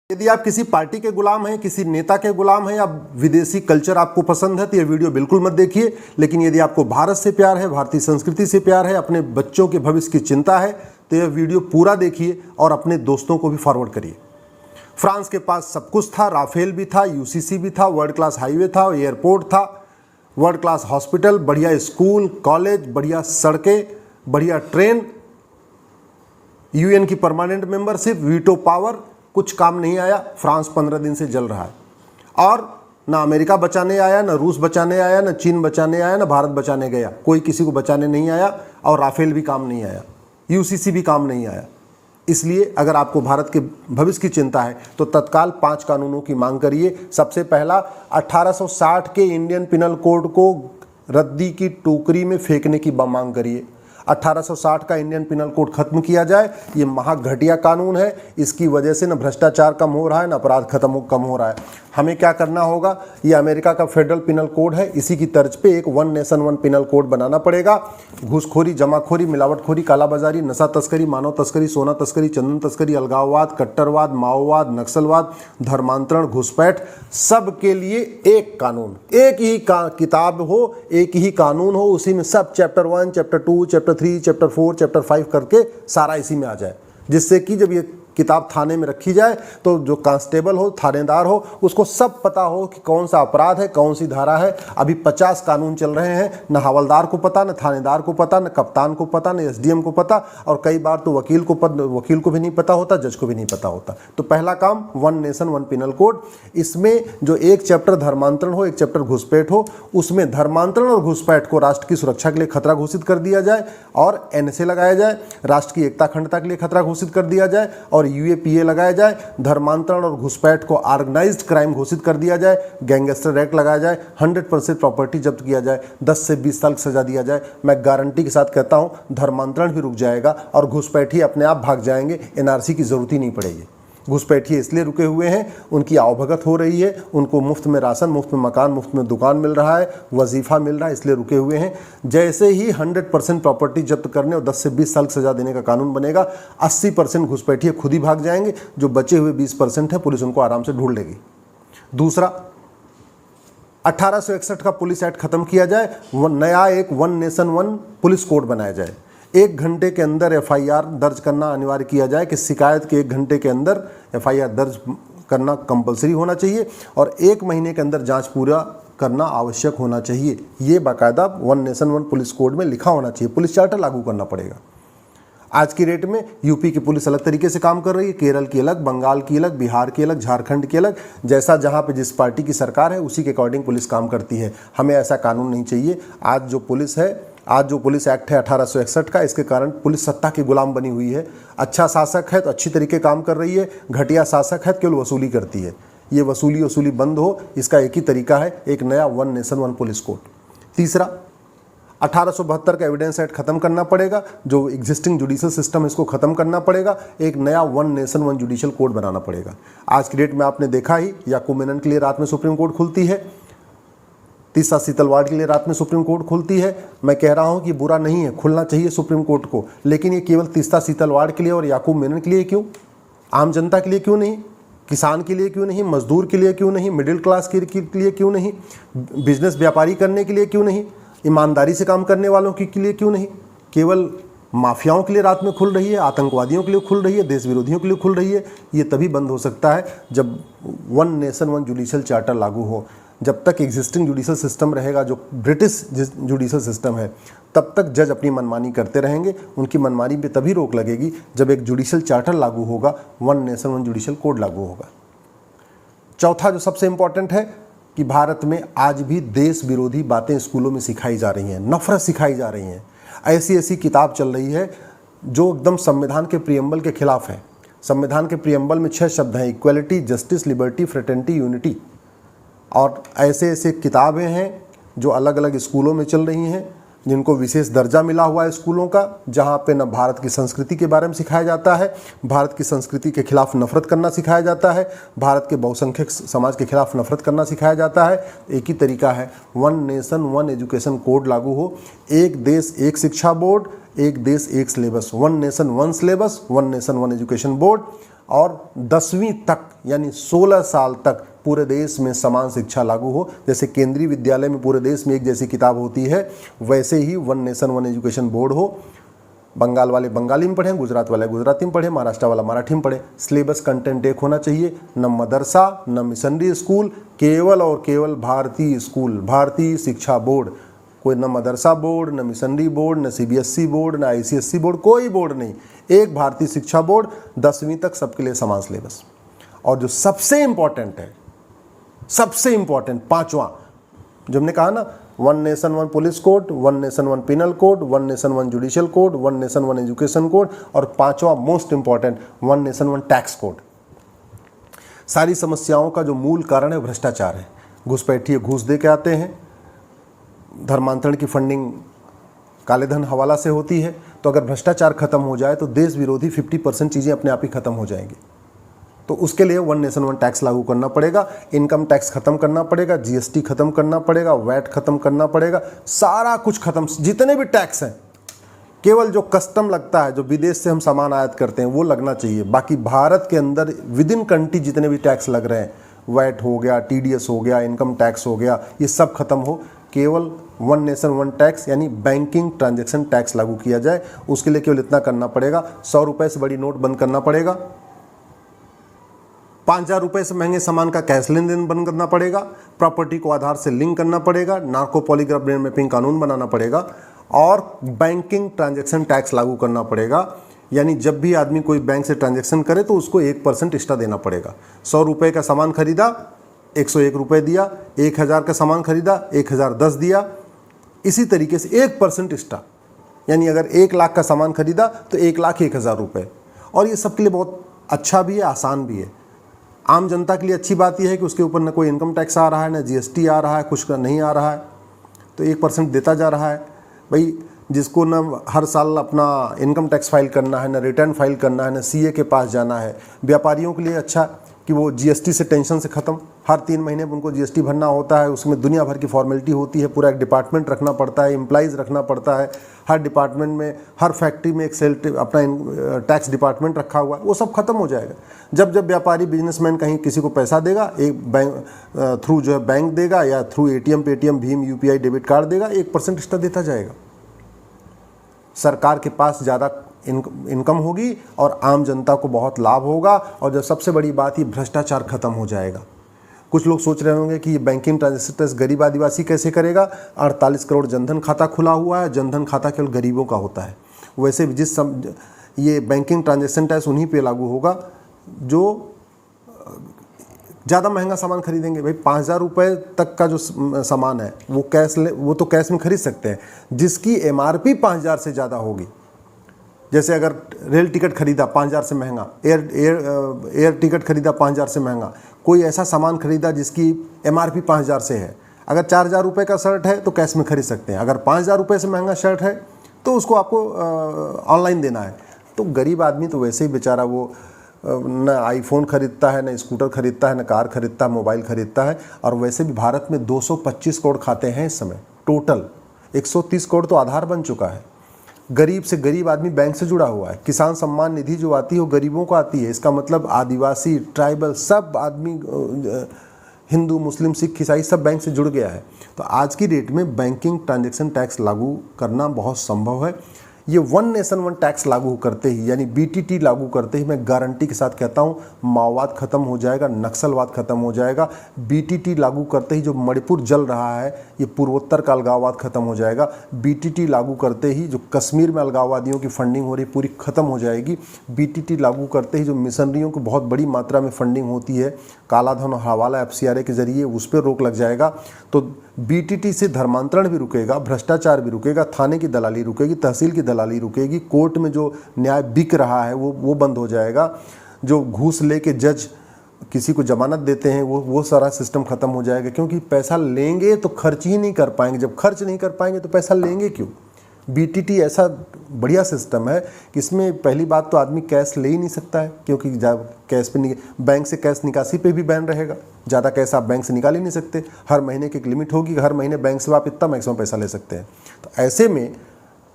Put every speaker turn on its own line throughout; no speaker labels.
यदि आप किसी पार्टी के गुलाम हैं, किसी नेता के गुलाम हैं या विदेशी कल्चर आपको पसंद है तो ये वीडियो बिल्कुल मत देखिए। लेकिन यदि आपको भारत से प्यार है, भारतीय संस्कृति से प्यार है, अपने बच्चों के भविष्य की चिंता है तो यह वीडियो पूरा देखिए और अपने दोस्तों को भी फॉरवर्ड करिए। फ्रांस के पास सब कुछ था, राफेल भी था, यूसीसी भी था, वर्ल्ड क्लास हाईवे था, एयरपोर्ट था, वर्ल्ड क्लास हॉस्पिटल, बढ़िया स्कूल कॉलेज, बढ़िया सड़कें, बढ़िया ट्रेन, यूएन की परमानेंट मेंबरशिप, वीटो पावर। कुछ काम नहीं आया। फ्रांस 15 दिन से जल रहा है और ना अमेरिका बचाने आया, ना रूस बचाने आया, ना चीन बचाने आया, ना भारत बचाने गया। कोई किसी को बचाने नहीं आया और राफेल भी काम नहीं आया, यूसीसी भी काम नहीं आया। इसलिए अगर आपको भारत के भविष्य की चिंता है तो तत्काल 5 कानूनों की मांग करिए। सबसे पहला, 1860 के इंडियन पिनल कोड को रद्दी की टोकरी में फेंकने की मांग करिए। 1860 का इंडियन पिनल कोड खत्म किया जाए। ये महाघटिया कानून है। इसकी वजह से न भ्रष्टाचार कम हो रहा है, न अपराध कम हो रहा है। हमें क्या करना होगा, ये अमेरिका का फेडरल पिनल कोड है, इसी की तर्ज पे एक one nation one penal code बनाना पड़ेगा। घूसखोरी, जमाखोरी, मिलावटखोरी, कालाबाजारी, नशा तस्करी, मानव तस्करी, सोना तस्करी, चंदन तस्करी, अलगाववाद, कट्टरवाद, माओवाद, नक्सलवाद, धर्मांतरण, घुसपैठ, सब के लिए एक कानून, एक ही किताब हो, एक ही कानून हो, उसी में सब chapter 1, chapter 2, chapter 3, chapter 4, chapter 5 करके सारा इसी में आ जाए। जिससे कि जब ये किताब थाने में रखी जाए तो जो कांस्टेबल हो, थानेदार हो, उसको सब पता हो कि कौन सा अपराध है, कौन सी धारा है। अभी 50 कानून चल रहे हैं, न हवलदार को पता, न थानेदार को पता, न कप्तान को पता, न एसडीएम को पता, और कई बार तो वकील को भी नहीं पता होता, जज को भी नहीं पता होता। तो पहला काम, one nation one penal code. इसमें जो एक चैप्टर धर्मांतरण हो, एक चैप्टर घुसपैठ हो, उसमें धर्मांतरण और घुसपैठ को राष्ट्र की सुरक्षा के लिए खतरा घोषित कर दिया जाए और एनएसए लगाया जाए। राष्ट्र की एकता अखंडता के लिए खतरा घोषित कर दिया जाए और यूएपीए लगाया जाए। धर्मांतरण और घुसपैठ को ऑर्गेनाइज्ड क्राइम घोषित कर दिया जाए। गैंगस्टर एक्ट लगाया जाए। 100% प्रॉपर्टी जब्त किया जाए। 10 से 20 साल की सजा दिया जाए। मैं गारंटी के साथ कहता हूं, धर्मांतरण भी रुक जाएगा और घुसपैठी अपने आप भाग जाएंगे। एनआरसी की जरूरत ही नहीं पड़ेगी। घुसपैठी इसलिए रुके हुए हैं, उनकी आवभगत हो रही है, उनको मुफ्त में राशन, मुफ्त में मकान, मुफ्त में दुकान मिल रहा है, वजीफा मिल रहा है, इसलिए रुके हुए हैं। जैसे ही 100% प्रॉपर्टी जब्त करने और 10 से 20 साल की सजा देने का कानून बनेगा, 80% घुसपैठी खुद ही भाग जाएंगे। जो बचे हुए 20% है, पुलिस उनको आराम से ढूंढ लेगी। दूसरा, 1861 का पुलिस एक्ट खत्म किया जाए। नया एक one nation one police code बनाया जाए। 1 घंटे के अंदर एफआईआर दर्ज करना अनिवार्य किया जाए कि शिकायत के 1 घंटे के अंदर एफआईआर दर्ज करना कंपलसरी होना चाहिए और 1 महीने के अंदर जांच पूरा करना आवश्यक होना चाहिए। ये बाकायदा one nation one police code में लिखा होना चाहिए। पुलिस चार्टर लागू करना पड़ेगा। आज की डेट में यूपी की पुलिस अलग तरीके से काम कर रही है, केरल की अलग, बंगाल की अलग, बिहार की अलग, झारखंड की अलग। जैसा जहाँ पे जिस पार्टी की सरकार है उसी के अकॉर्डिंग पुलिस काम करती है। हमें ऐसा कानून नहीं चाहिए। आज जो पुलिस एक्ट है 1861 का, इसके कारण पुलिस सत्ता की गुलाम बनी हुई है। अच्छा शासक है तो अच्छी तरीके काम कर रही है, घटिया शासक है तो केवल वसूली करती है। ये वसूली बंद हो, इसका एक ही तरीका है, एक नया one nation one police code. तीसरा, 1872 का एविडेंस एक्ट खत्म करना पड़ेगा। जो एग्जिस्टिंग जुडिशल सिस्टम है इसको खत्म करना पड़ेगा। एक नया one nation one judicial code बनाना पड़ेगा। आज की डेट में आपने देखा ही, याकूब मेनन के लिए रात में सुप्रीम कोर्ट खुलती है, तीसरा सीतलवाड़ के लिए रात में सुप्रीम कोर्ट खुलती है। मैं कह रहा हूं कि बुरा नहीं है, खुलना चाहिए सुप्रीम कोर्ट को, लेकिन ये केवल तीसरा सीतलवाड़ के लिए और याकूब मेनन के लिए क्यों? आम जनता के लिए क्यों नहीं? किसान के लिए क्यों नहीं? मजदूर के लिए क्यों नहीं? मिडिल क्लास के लिए क्यों नहीं? बिजनेस व्यापारी करने के लिए क्यों नहीं? ईमानदारी से काम करने वालों के लिए क्यों नहीं? केवल माफियाओं के लिए रात में खुल रही है, आतंकवादियों के लिए खुल रही है, देश विरोधियों के लिए खुल रही है। ये तभी बंद हो सकता है जब one nation one judicial charter लागू हो। जब तक एग्जिस्टिंग जुडिशल सिस्टम रहेगा, जो ब्रिटिश जुडिशल सिस्टम है, तब तक जज अपनी मनमानी करते रहेंगे। उनकी मनमानी पे तभी रोक लगेगी जब एक जुडिशल चार्टर लागू होगा, one nation one judicial code लागू होगा। चौथा जो सबसे इंपॉर्टेंट है कि भारत में आज भी देश विरोधी बातें स्कूलों में सिखाई जा रही हैं, नफरत सिखाई जा रही हैं। ऐसी किताब चल रही है जो एकदम संविधान के प्रियम्बल के खिलाफ है। संविधान के प्रियम्बल में 6 शब्द हैं, equality, justice, liberty, fraternity, unity. और ऐसे किताबें हैं जो अलग अलग स्कूलों में चल रही हैं, जिनको विशेष दर्जा मिला हुआ है स्कूलों का, जहाँ पे न भारत की संस्कृति के बारे में सिखाया जाता है, भारत की संस्कृति के खिलाफ नफरत करना सिखाया जाता है, भारत के बहुसंख्यक समाज के खिलाफ नफरत करना सिखाया जाता है। एक ही तरीका है, one nation one education code लागू हो। एक देश एक शिक्षा बोर्ड, एक देश एक syllabus, one nation one syllabus, one nation one education board. और 10वीं तक यानी 16 साल तक पूरे देश में समान शिक्षा लागू हो। जैसे केंद्रीय विद्यालय में पूरे देश में एक जैसी किताब होती है, वैसे ही one nation one education board हो। बंगाल वाले बंगाली में पढ़ें, गुजरात वाले गुजराती में पढ़ें, महाराष्ट्र वाला मराठी में पढ़ें। सिलेबस कंटेंट एक होना चाहिए, न मदरसा न मिशनरी स्कूल, केवल और केवल भारतीय स्कूल, भारतीय शिक्षा बोर्ड। कोई न मदरसा बोर्ड, न मिशनरी बोर्ड, न CBSE बोर्ड, न ICSE बोर्ड, कोई बोर्ड नहीं, एक भारतीय शिक्षा बोर्ड, 10वीं तक सबके लिए समान सिलेबस। और जो सबसे इंपॉर्टेंट है, सबसे इंपॉर्टेंट पांचवा, जो हमने कहा ना, one nation one police code, one nation one penal code, one nation one judicial code, one nation one education code, और पांचवा most important one nation one tax code. सारी समस्याओं का जो मूल कारण है भ्रष्टाचार है। घुसपैठिए घूस दे के आते हैं, धर्मांतरण की फंडिंग काले धन हवाला से होती है। तो अगर भ्रष्टाचार खत्म हो जाए तो देश विरोधी 50% चीज़ें अपने आप ही खत्म हो जाएंगी। तो उसके लिए वन नेशन वन टैक्स लागू करना पड़ेगा, इनकम टैक्स खत्म करना पड़ेगा, GST खत्म करना पड़ेगा, वैट खत्म करना पड़ेगा, सारा कुछ खत्म। जितने भी टैक्स हैं, केवल जो कस्टम लगता है, जो विदेश से हम सामान आयात करते हैं, वो लगना चाहिए। बाकी भारत के अंदर विद इन कंट्री जितने भी टैक्स लग रहे हैं, वैट हो गया, TDS हो गया, इनकम टैक्स हो गया, ये सब खत्म हो, केवल वन नेशन वन टैक्स यानी बैंकिंग ट्रांजैक्शन टैक्स लागू किया जाए। उसके लिए केवल इतना करना पड़ेगा, 100 रुपये से बड़ी नोट बंद करना पड़ेगा, 5000 रुपये से महंगे सामान का कैश लेन देन बंद करना पड़ेगा, प्रॉपर्टी को आधार से लिंक करना पड़ेगा, नार्को पॉलीग्राफ ब्रेन मैपिंग कानून बनाना पड़ेगा, और बैंकिंग ट्रांजैक्शन टैक्स लागू करना पड़ेगा। यानी जब भी आदमी कोई बैंक से ट्रांजैक्शन करे तो उसको 1% एक्स्ट्रा देना पड़ेगा। 100 रुपये का सामान खरीदा, 101 रुपये दिया, 1000 का सामान खरीदा, 1010 दिया। इसी तरीके से 1% एक्स्ट्रा, यानी अगर 1 लाख का सामान खरीदा तो 1,01,000 रुपये। और ये सबके लिए बहुत अच्छा भी है, आसान भी है। आम जनता के लिए अच्छी बात यह है कि उसके ऊपर न कोई इनकम टैक्स आ रहा है, न GST आ रहा है, कुछ नहीं आ रहा है, तो 1% देता जा रहा है। भाई जिसको न हर साल अपना इनकम टैक्स फाइल करना है, न रिटर्न फाइल करना है, न CA के पास जाना है। व्यापारियों के लिए अच्छा कि वो GST से टेंशन से ख़त्म, हर 3 महीने में उनको GST भरना होता है, उसमें दुनिया भर की फॉर्मेलिटी होती है, पूरा एक डिपार्टमेंट रखना पड़ता है, एम्प्लॉइज़ रखना पड़ता है, हर डिपार्टमेंट में, हर फैक्ट्री में एक सेल अपना टैक्स डिपार्टमेंट रखा हुआ है, वो सब खत्म हो जाएगा। जब जब व्यापारी बिजनेसमैन कहीं किसी को पैसा देगा, एक बैंक थ्रू जो है बैंक देगा, या through ATM Paytm Bhim UPI debit card देगा, 1% एक्स्ट्रा देता जाएगा। सरकार के पास ज़्यादा इनकम होगी और आम जनता को बहुत लाभ होगा। और जब सबसे बड़ी बात, ये भ्रष्टाचार खत्म हो जाएगा। कुछ लोग सोच रहे होंगे कि ये बैंकिंग ट्रांजैक्शन टैक्स गरीब आदिवासी कैसे करेगा। 48 करोड़ जनधन खाता खुला हुआ है, जनधन खाता केवल गरीबों का होता है। वैसे ये बैंकिंग ट्रांजैक्शन टैक्स उन्हीं पे लागू होगा जो ज़्यादा महंगा सामान खरीदेंगे। भाई 5000 रुपये तक का जो सामान है वो वो तो कैश में खरीद सकते हैं, जिसकी MRP 5000 से ज़्यादा होगी। जैसे अगर रेल टिकट खरीदा 5000 से महंगा, एयर टिकट खरीदा 5000 से महंगा, कोई ऐसा सामान खरीदा जिसकी MRP 5000 से है, अगर 4000 रुपये का शर्ट है तो कैश में खरीद सकते हैं। अगर 5000 रुपये से महंगा शर्ट है तो उसको आपको ऑनलाइन देना है। तो गरीब आदमी तो वैसे ही बेचारा वो न आईफोन खरीदता है, न स्कूटर खरीदता है, न कार खरीदता है, मोबाइल खरीदता है। और वैसे भी भारत में 225 करोड़ खाते हैं इस समय टोटल, 130 करोड़ तो आधार बन चुका है। गरीब से गरीब आदमी बैंक से जुड़ा हुआ है। किसान सम्मान निधि जो आती है वो गरीबों को आती है। इसका मतलब आदिवासी, ट्राइबल, सब आदमी, हिंदू, मुस्लिम, सिख, ईसाई सब बैंक से जुड़ गया है। तो आज की डेट में बैंकिंग ट्रांजैक्शन टैक्स लागू करना बहुत संभव है। ये वन नेशन वन टैक्स लागू करते ही, यानी BTT लागू करते ही, मैं गारंटी के साथ कहता हूँ माओवाद खत्म हो जाएगा, नक्सलवाद खत्म हो जाएगा। BTT लागू करते ही जो मणिपुर जल रहा है, ये पूर्वोत्तर का अलगाववाद खत्म हो जाएगा। BTT लागू करते ही जो कश्मीर में अलगाववादियों की फंडिंग हो रही पूरी खत्म हो जाएगी। BTT लागू करते ही जो मिशनरियों को बहुत बड़ी मात्रा में फंडिंग होती है काला धन और हवाला FCRA के जरिए, उस पर रोक लग जाएगा। तो BTT से धर्मांतरण भी रुकेगा, भ्रष्टाचार भी रुकेगा, थाने की दलाली रुकेगी, तहसील की दलाली रुकेगी, कोर्ट में जो न्याय बिक रहा है वो बंद हो जाएगा। जो घूस लेके जज किसी को जमानत देते हैं वो सारा सिस्टम खत्म हो जाएगा। क्योंकि पैसा लेंगे तो खर्च ही नहीं कर पाएंगे, जब खर्च नहीं कर पाएंगे तो पैसा लेंगे क्यों। BTT ऐसा बढ़िया सिस्टम है कि इसमें पहली बात तो आदमी कैश ले ही नहीं सकता है, क्योंकि कैश पे बैंक से कैश निकासी पे भी बैन रहेगा। ज़्यादा कैश आप बैंक से निकाल ही नहीं सकते। हर महीने की एक लिमिट होगी, हर महीने बैंक से आप इतना मैक्सिमम पैसा ले सकते हैं। तो ऐसे में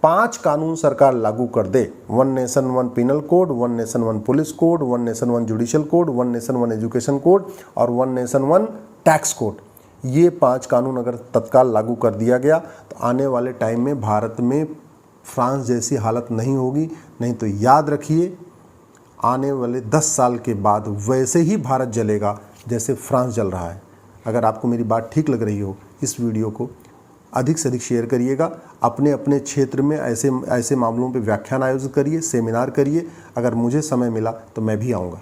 5 कानून सरकार लागू कर दे, 1 nation 1 penal code, 1 nation 1 police code, 1 nation 1 judicial code, 1 nation 1 education code और 1 नेशन 1 टैक्स कोड, ये 5 कानून अगर तत्काल लागू कर दिया गया तो आने वाले टाइम में भारत में फ्रांस जैसी हालत नहीं होगी। नहीं तो याद रखिए, आने वाले 10 साल के बाद वैसे ही भारत जलेगा जैसे फ्रांस जल रहा है। अगर आपको मेरी बात ठीक लग रही हो, इस वीडियो को अधिक से अधिक शेयर करिएगा। अपने अपने क्षेत्र में ऐसे मामलों पे व्याख्यान आयोजित करिए, सेमिनार करिए। अगर मुझे समय मिला तो मैं भी आऊँगा।